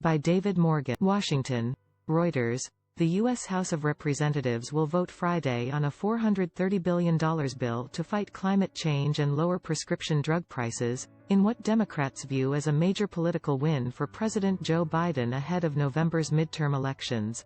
By David Morgan. Washington. Reuters. The U.S. House of Representatives will vote Friday on a $430 billion bill to fight climate change and lower prescription drug prices, in what Democrats view as a major political win for President Joe Biden ahead of November's midterm elections.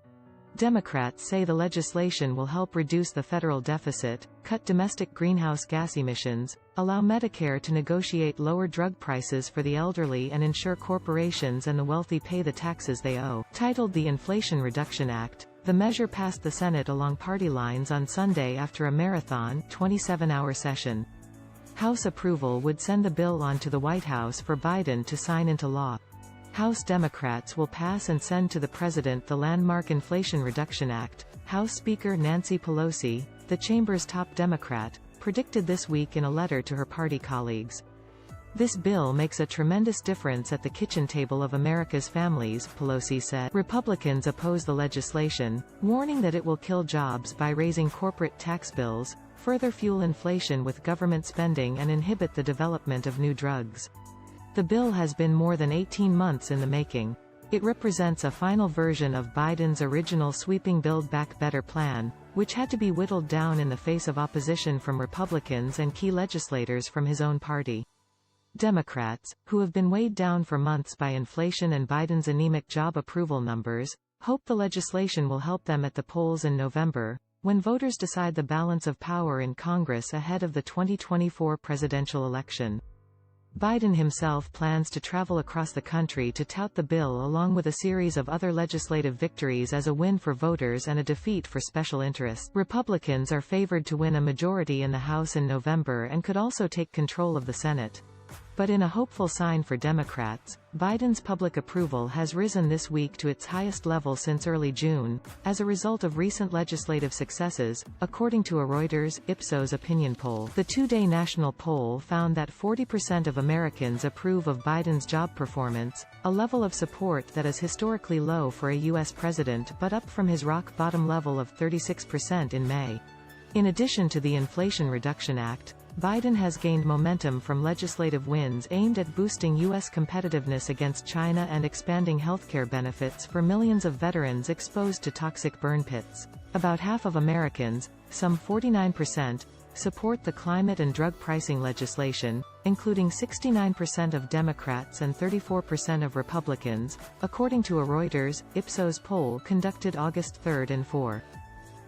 Democrats say the legislation will help reduce the federal deficit, cut domestic greenhouse gas emissions, allow Medicare to negotiate lower drug prices for the elderly and ensure corporations and the wealthy pay the taxes they owe. Titled the Inflation Reduction Act, the measure passed the Senate along party lines on Sunday after a marathon, 27-hour session. House approval would send the bill on to the White House for Biden to sign into law. House Democrats will pass and send to the President the landmark Inflation Reduction Act. House Speaker Nancy Pelosi, the chamber's top Democrat, predicted this week in a letter to her party colleagues. This bill makes a tremendous difference at the kitchen table of America's families, Pelosi said. Republicans oppose the legislation, warning that it will kill jobs by raising corporate tax bills, further fuel inflation with government spending and inhibit the development of new drugs. The bill has been more than 18 months in the making. It represents a final version of Biden's original sweeping Build Back Better plan, which had to be whittled down in the face of opposition from Republicans and key legislators from his own party. Democrats, who have been weighed down for months by inflation and Biden's anemic job approval numbers, hope the legislation will help them at the polls in November, when voters decide the balance of power in Congress ahead of the 2024 presidential election. Biden himself plans to travel across the country to tout the bill along with a series of other legislative victories as a win for voters and a defeat for special interests. Republicans are favored to win a majority in the House in November and could also take control of the Senate. But in a hopeful sign for Democrats, Biden's public approval has risen this week to its highest level since early June, as a result of recent legislative successes, according to a Reuters, Ipsos opinion poll. The two-day national poll found that 40% of Americans approve of Biden's job performance, a level of support that is historically low for a U.S. president but up from his rock-bottom level of 36% in May. In addition to the Inflation Reduction Act, Biden has gained momentum from legislative wins aimed at boosting U.S. competitiveness against China and expanding healthcare benefits for millions of veterans exposed to toxic burn pits. About half of Americans, some 49%, support the climate and drug pricing legislation, including 69% of Democrats and 34% of Republicans, according to a Reuters, Ipsos poll conducted August 3 and 4.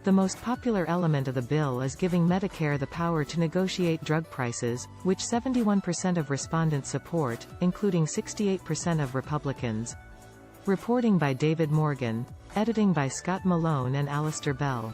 The most popular element of the bill is giving Medicare the power to negotiate drug prices, which 71% of respondents support, including 68% of Republicans. Reporting by David Morgan. Editing by Scott Malone and Alistair Bell.